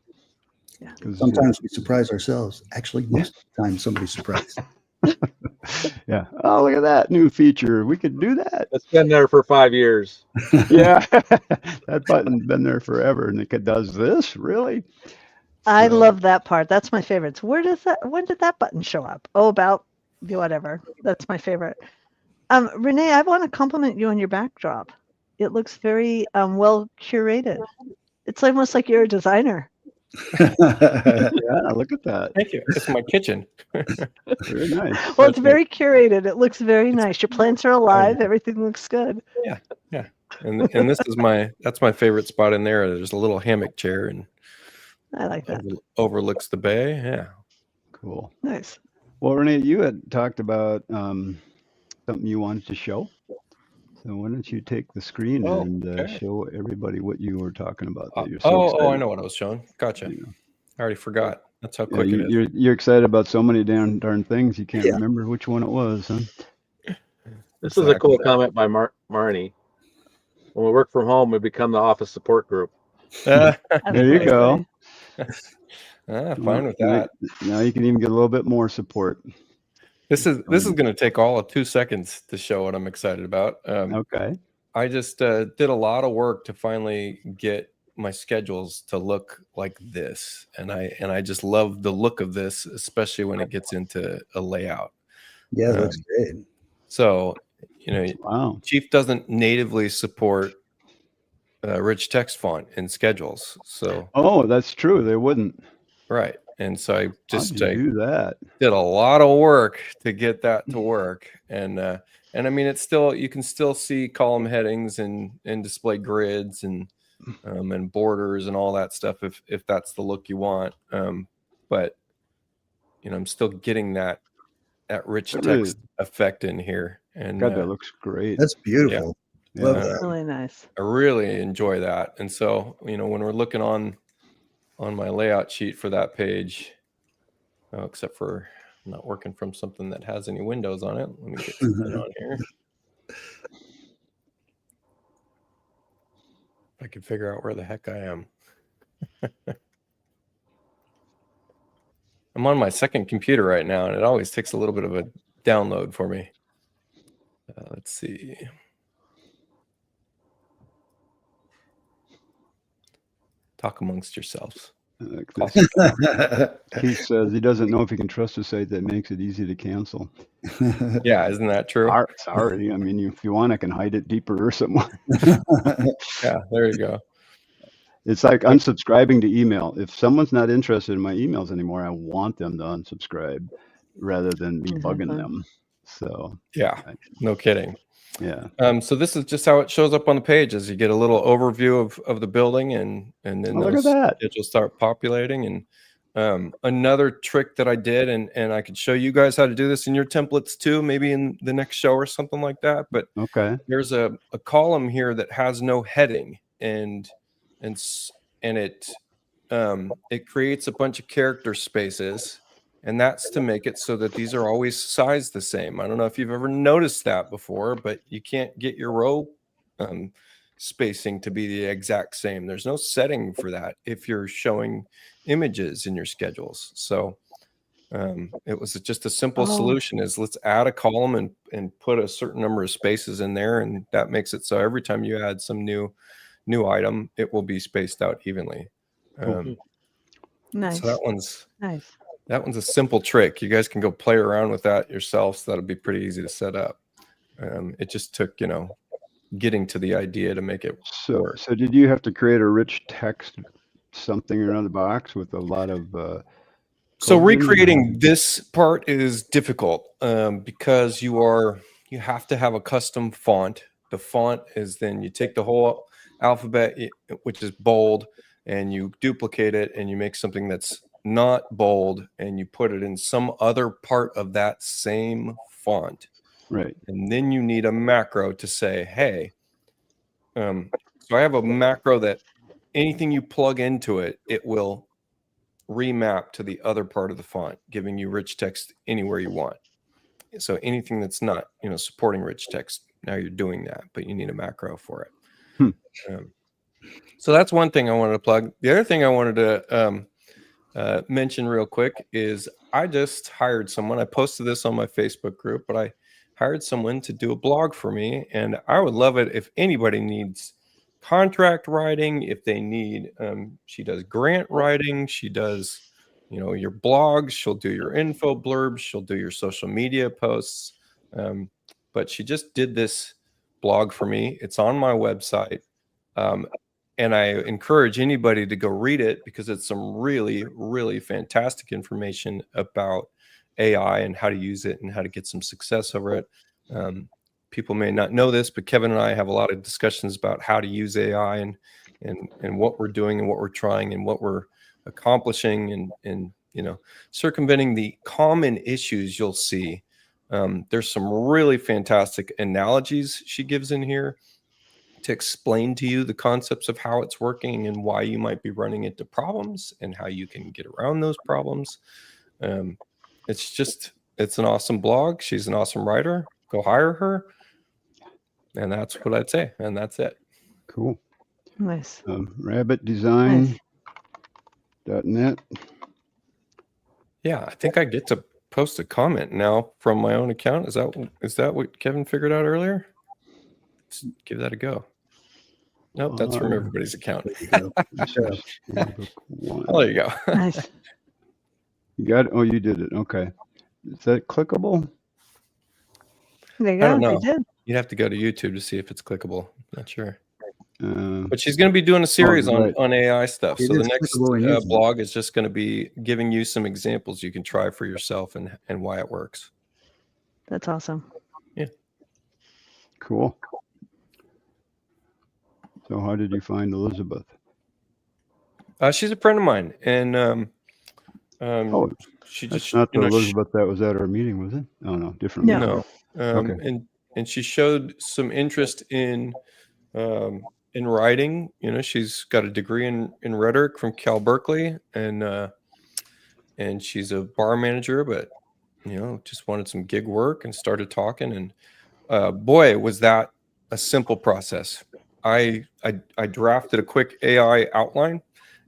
Yeah. Sometimes we surprise ourselves. Actually, most of the time somebody's surprised. Yeah. Oh, look at that new feature. We could do that. It's been there for 5 years. Yeah. That button's been there forever, and it does this, really? I love that part. That's my favorite. When did that button show up? Oh, about whatever. That's my favorite. Renee, I want to compliment you on your backdrop. It looks very well curated. It's almost like you're a designer. Yeah, look at that. Thank you. It's my kitchen. Very nice. Well, it's very curated. It looks very nice. Your plants are alive. Everything looks good. Yeah. And this is that's my favorite spot in there. There's a little hammock chair, and I like that. Overlooks the bay. Yeah. Cool. Nice. Well, Renee, you had talked about something you wanted to show. So why don't you take the screen and show everybody what you were talking about that you're so excited I know what I was showing. Gotcha. Yeah. I already forgot. That's how quick it is. You're excited about so many darn things you can't remember which one it was, huh? This is a cool comment by Marnie. When we work from home, we become the office support group. There you go. Fine with that. Now you can even get a little bit more support. This is going to take all of 2 seconds to show what I'm excited about. Okay. I just did a lot of work to finally get my schedules to look like this, and I just love the look of this, especially when it gets into a layout. Yeah, it looks great. So, wow. Chief doesn't natively support rich text font in schedules. So that's true. They wouldn't. Right. And so I just do that. Did a lot of work to get that to work. And I mean, it's still, you can still see column headings and display grids and borders and all that stuff if that's the look you want. But I'm still getting that rich text effect in here. And God, that looks great. That's beautiful. Yeah. Love that. Really nice. I really enjoy that. And so, when we're looking on my layout sheet for that page, except for I'm not working from something that has any windows on it. Let me get something on here. I can figure out where the heck I am. I'm on my second computer right now, and it always takes a little bit of a download for me. Let's see. Talk amongst yourselves. He says he doesn't know if he can trust a site that makes it easy to cancel. Yeah, isn't that true? Sorry. I mean, if you want, I can hide it deeper or somewhere. Yeah, there you go. It's like unsubscribing to email. If someone's not interested in my emails anymore, I want them to unsubscribe rather than me bugging them. So yeah, no kidding. Yeah. So this is just how it shows up on the page, as you get a little overview of the building, and then those schedules start populating. And another trick that I did, and I could show you guys how to do this in your templates too, maybe in the next show or something like that. But there's a column here that has no heading, and it creates a bunch of character spaces. And that's to make it so that these are always sized the same. I don't know if you've ever noticed that before, but you can't get your row spacing to be the exact same. There's no setting for that if you're showing images in your schedules. So it was just a simple solution is let's add a column and put a certain number of spaces in there. And that makes it so every time you add some new item, it will be spaced out evenly. Nice. So that one's nice. That one's a simple trick. You guys can go play around with that yourselves. That'll be pretty easy to set up. It just took, getting to the idea to make it work. So did you have to create a rich text something around the box with a lot of so recreating this part is difficult because you have to have a custom font. The font is then you take the whole alphabet, which is bold, and you duplicate it and you make something that's not bold, and you put it in some other part of that same font. Right. And then you need a macro to say, hey, so I have a macro that anything you plug into it, it will remap to the other part of the font, giving you rich text anywhere you want. So anything that's not, supporting rich text, now you're doing that, but you need a macro for it. So that's one thing I wanted to plug. The other thing I wanted to mention real quick is I just hired someone. I posted this on my Facebook group, but I hired someone to do a blog for me, and I would love it if anybody needs contract writing, if they need she does grant writing, she does your blogs, she'll do your info blurbs, she'll do your social media posts, but she just did this blog for me. It's on my website. And I encourage anybody to go read it because it's some really, really fantastic information about AI and how to use it and how to get some success over it. people may not know this, but Kevin and I have a lot of discussions about how to use AI and what we're doing and what we're trying and what we're accomplishing and circumventing the common issues you'll see. There's some really fantastic analogies she gives in here to explain to you the concepts of how it's working and why you might be running into problems and how you can get around those problems. It's an awesome blog. She's an awesome writer. Go hire her. And that's what I'd say. And that's it. Cool. Nice. Rabbitdesign.net. Yeah, I think I get to post a comment now from my own account. Is that what Kevin figured out earlier? Let's give that a go. Nope, that's from everybody's account. There Oh, there you go. Nice. You got it? Oh, you did it. Okay. Is that clickable? There you go. I don't know. You did. You'd have to go to YouTube to see if it's clickable. Not sure. But But she's going to be doing a series right. on AI stuff. It So the is next clickable and usable. blog is just going to be giving you some examples you can try for yourself and why it works. That's awesome. Yeah. Cool. So how did you find Elizabeth? She's a friend of mine, and she That's just not the Elizabeth that was at our meeting, was it? Oh no, different. No. Okay. And she showed some interest in writing. She's got a degree in rhetoric from Cal Berkeley, and she's a bar manager, but just wanted some gig work and started talking. And boy, was that a simple process. I drafted a quick AI outline,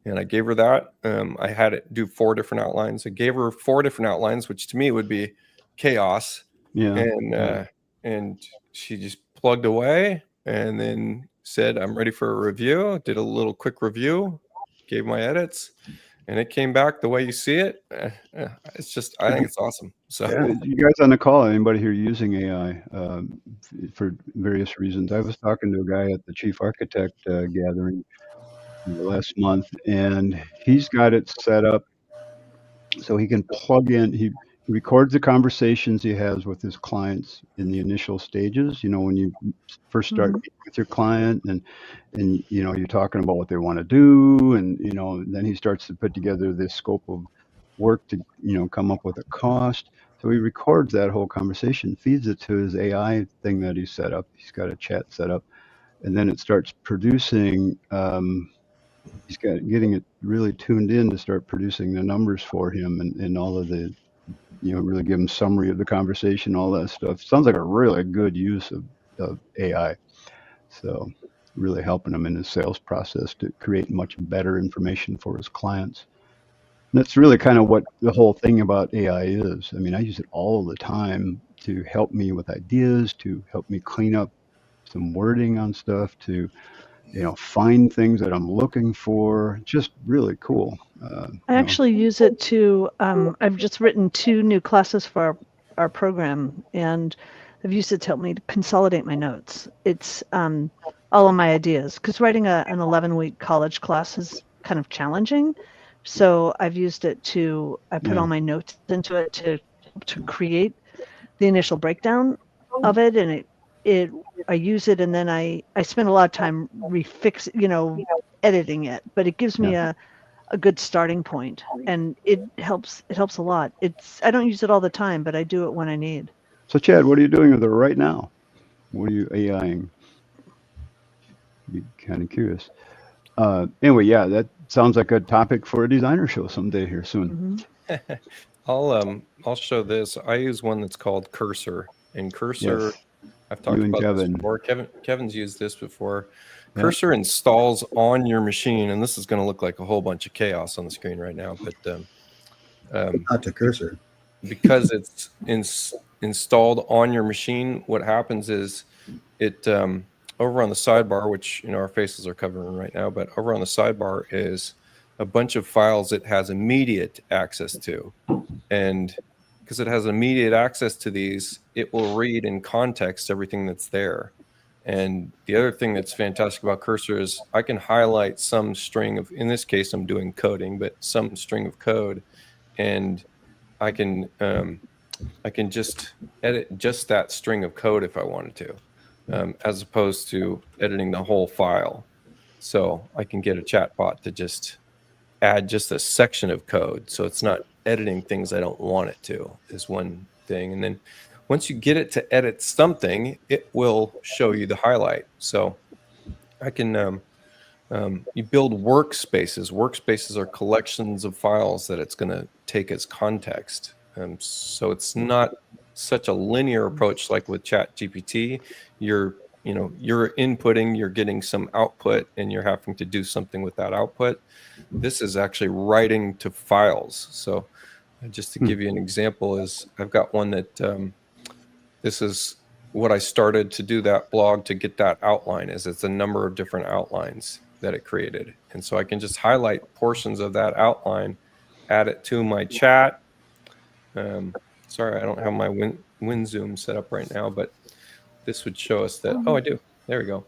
and I gave her that. I had it do 4 different outlines. I gave her 4 different outlines, which to me would be chaos. Yeah. And she just plugged away and then said, "I'm ready for a review." Did a little quick review, gave my edits, and it came back the way you see it. It's just, I think it's awesome. So You guys on the call, anybody here using AI for various reasons? I was talking to a guy at the chief architect gathering last month, and he's got it set up so he can plug in. He records the conversations he has with his clients in the initial stages. When you first start meeting with your client, and you're talking about what they want to do, and then he starts to put together this scope of work to come up with a cost. So he records that whole conversation, feeds it to his AI thing that he set up. He's got a chat set up, and then it starts producing. He's getting it really tuned in to start producing the numbers for him and all of the, really give him summary of the conversation, all that stuff. Sounds like a really good use of AI. So really helping him in his sales process to create much better information for his clients. And that's really kind of what the whole thing about AI is. I mean, I use it all the time to help me with ideas, to help me clean up some wording on stuff, to find things that I'm looking for. Just really cool. I actually use it to, I've just written 2 new classes for our program, and I've used it to help me to consolidate my notes. It's all of my ideas, because writing an 11-week college class is kind of challenging. So I've used it I put all my notes into it to create the initial breakdown of it, and I use it, and then I spend a lot of time editing it, but it gives me a good starting point, and it helps a lot. I don't use it all the time, but I do it when I need. So Chad, what are you doing with it right now? What are you AIing? Be kind of curious. Anyway, that sounds like a topic for a designer show someday here soon. I'll show this. I use one that's called Cursor, and Cursor. Yes. I've talked about this before. Kevin's used this before. Cursor installs on your machine, and this is going to look like a whole bunch of chaos on the screen right now, but not the cursor. Because it's installed on your machine, what happens is it over on the sidebar, which our faces are covering right now, but over on the sidebar is a bunch of files it has immediate access to, and because it has immediate access to these, it will read in context everything that's there. And the other thing that's fantastic about Cursor is I can highlight some string of, in this case, I'm doing coding, but some string of code, and I can I can just edit just that string of code if I wanted to, as opposed to editing the whole file. So I can get a chatbot to just add just a section of code, so it's not editing things I don't want it to, is one thing. And then once you get it to edit something, it will show you the highlight. So I can you build workspaces. Workspaces are collections of files that it's going to take as context. So it's not such a linear approach like with ChatGPT. You're inputting, you're getting some output, and you're having to do something with that output. This is actually writing to files. So just to give you an example, is I've got one that this is what I started to do that blog to get that outline. Is it's a number of different outlines that it created, and so I can just highlight portions of that outline, add it to my chat. Sorry, I don't have my WinZoom set up right now, but this would show us that. Oh, I do. There we go.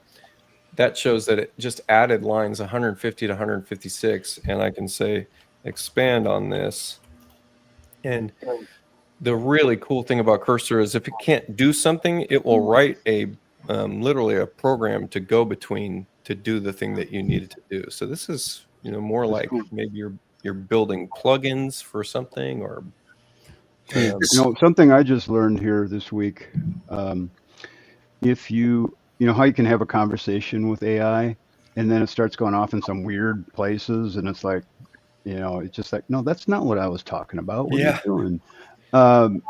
That shows that it just added lines 150 to 156, and I can say expand on this. And the really cool thing about Cursor is if it can't do something, it will write a literally a program to go between to do the thing that you needed to do. So this is more like maybe you're building plugins for something, or something I just learned here this week. If you how you can have a conversation with AI and then it starts going off in some weird places, and it's like, it's just like, no, that's not what I was talking about. What are you doing?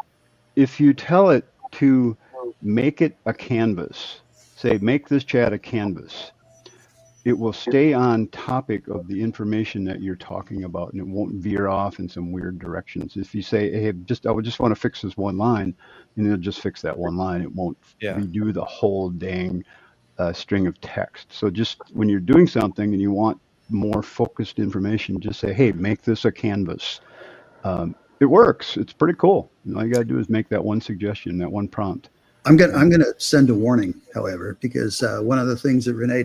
If you tell it to make it a canvas, say, make this chat a canvas, it will stay on topic of the information that you're talking about, and it won't veer off in some weird directions. If you say, hey, I would just want to fix this one line, and it'll just fix that one line. It won't redo the whole dang string of text. So just when you're doing something and you want more focused information, just say, hey, make this a canvas. It works. It's pretty cool. All you got to do is make that one suggestion, that one prompt. I'm gonna send a warning, however, because one of the things that Renee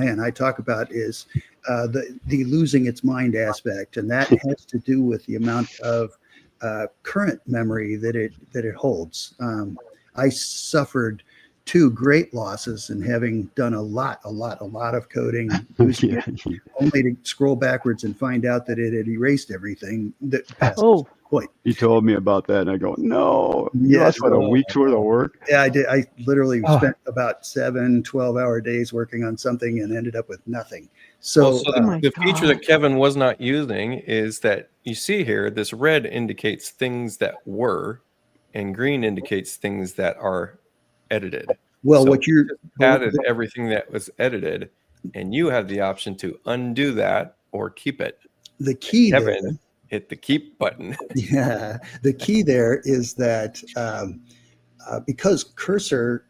and I talk about is the losing its mind aspect, and that has to do with the amount of current memory that it holds. I suffered 2 great losses in having done a lot of coding, using it only to scroll backwards and find out that it had erased everything that passed point. You told me about that, and I go, no, that's what, a week's worth of work? Yeah, I did. I literally spent about 12-hour days working on something and ended up with nothing. So, the feature that Kevin was not using is that you see here, this red indicates things that were, and green indicates things that are edited. Well, so what you're added everything that was edited, and you have the option to undo that or keep it. The key, Kevin, hit the keep button. Yeah, the key there is that because Cursor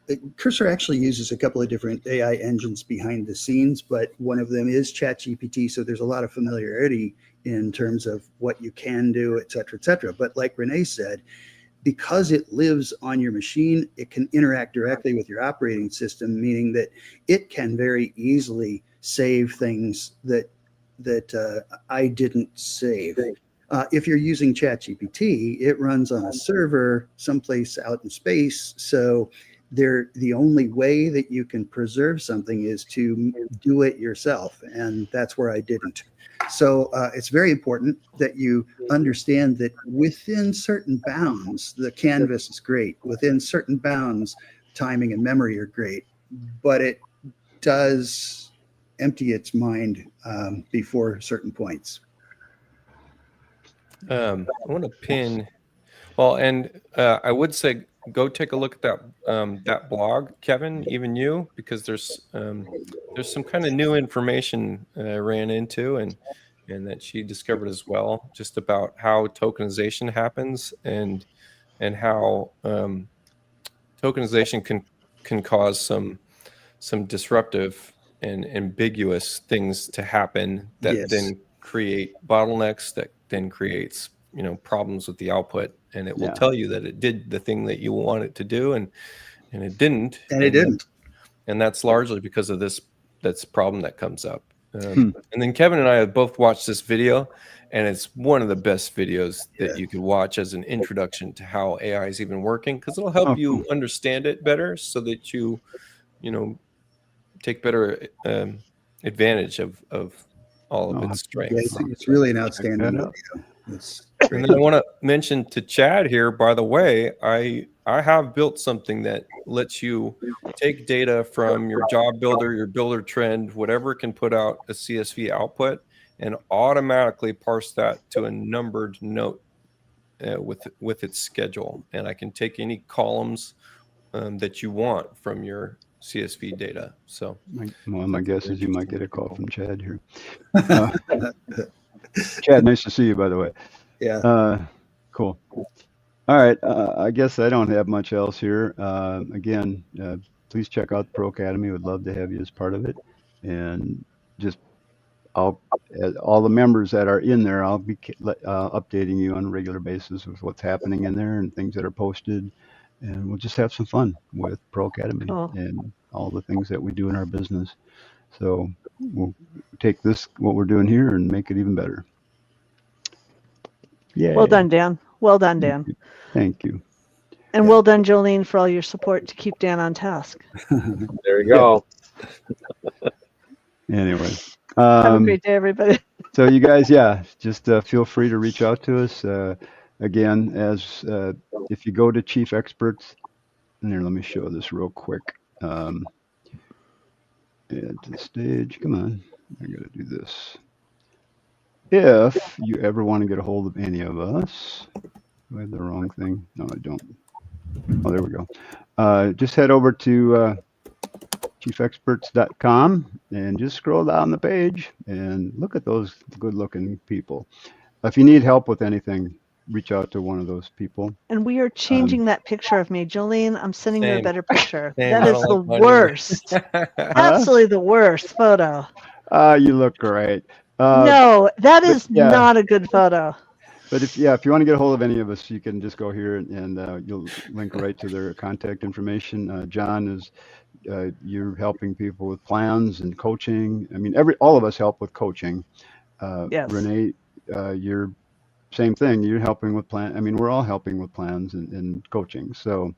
actually uses a couple of different AI engines behind the scenes, but one of them is ChatGPT. So there's a lot of familiarity in terms of what you can do, et cetera, et cetera. But like Renee said, because it lives on your machine, it can interact directly with your operating system, meaning that it can very easily save things that I didn't save. If you're using ChatGPT, it runs on a server someplace out in space. So the only way that you can preserve something is to do it yourself. And that's where I didn't. So it's very important that you understand that within certain bounds, the canvas is great. Within certain bounds, timing and memory are great. But it does empty its mind before certain points. I want to pin. Well, and I would say go take a look at that blog, Kevin, even you, because there's some kind of new information I ran into and that she discovered as well, just about how tokenization happens and how tokenization can cause some disruptive and ambiguous things to happen that then create bottlenecks, that then creates problems with the output, and it will tell you that it did the thing that you want it to do, and it didn't, and it didn't, and that's largely because of this problem that comes up. And then Kevin and I have both watched this video, and it's one of the best videos that you could watch as an introduction to how AI is even working, because it'll help you understand it better so that you know, take better advantage of all of its strengths. Yeah, it's really an outstanding video. And then I want to mention to Chad here, by the way, I have built something that lets you take data from your job builder, your builder trend, whatever can put out a CSV output, and automatically parse that to a numbered note with its schedule. And I can take any columns that you want from your CSV data. So, well, my guess is you might get a call from Chad here. Chad, nice to see you, by the way. Yeah. Cool. All right. I guess I don't have much else here. Again, please check out the Pro Academy. Would love to have you as part of it. And just all the members that are in there, I'll be updating you on a regular basis with what's happening in there and things that are posted. And we'll just have some fun with Pro Academy and all the things that we do in our business. So we'll take this, what we're doing here, and make it even better. Yeah. Well done, Dan. Well done, Dan. Thank you. And well done, Jolene, for all your support to keep Dan on task. There you go. Anyway. Have a great day, everybody. So you guys, just feel free to reach out to us. Again, as if you go to Chief Experts, and here, let me show this real quick. Add to the stage. Come on. I got to do this. If you ever want to get a hold of any of us, do I have the wrong thing? No, I don't. Oh, there we go. Just head over to chiefexperts.com and just scroll down the page and look at those good-looking people. If you need help with anything, reach out to one of those people. And we are changing that picture of me. Jolene, I'm sending you a better picture. That is the worst. Absolutely the worst photo. You look great. No, that is not a good photo. But if you want to get a hold of any of us, you can just go here and you'll link right to their contact information. John is you're helping people with plans and coaching. I mean, all of us help with coaching. Yes. Renee, you're same thing. You're helping with plan. I mean, we're all helping with plans and coaching. So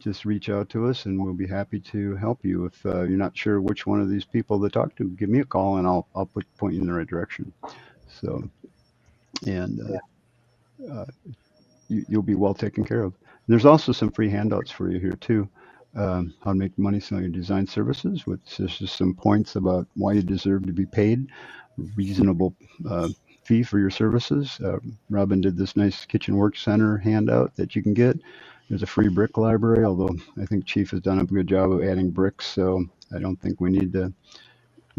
just reach out to us and we'll be happy to help you. If you're not sure which one of these people to talk to, give me a call and I'll point you in the right direction. So, and you'll be well taken care of. And there's also some free handouts for you here too. How to make money selling your design services, which is just some points about why you deserve to be paid reasonable fee for your services. Robin did this nice Kitchen Work Center handout that you can get. There's a free brick library, although I think Chief has done a good job of adding bricks, so I don't think we need to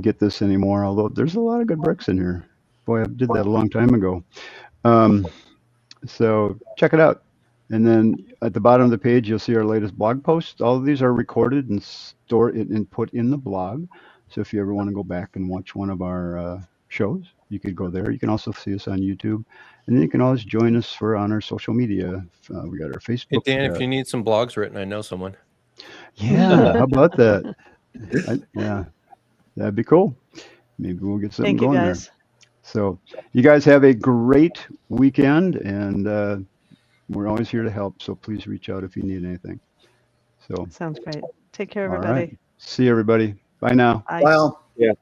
get this anymore, although there's a lot of good bricks in here. Boy, I did that a long time ago. So check it out. And then at the bottom of the page, you'll see our latest blog posts. All of these are recorded and stored and put in the blog. So if you ever want to go back and watch one of our shows, you could go there. You can also see us on YouTube. And then you can always join us on our social media. We got our Facebook. Hey, Dan, if you need some blogs written, I know someone. Yeah, how about that? Yeah, that'd be cool. Maybe we'll get something going there. So you guys have a great weekend, and we're always here to help. So please reach out if you need anything. So sounds great. Take care, everybody. All right. See everybody. Bye now. Bye. Well, yeah.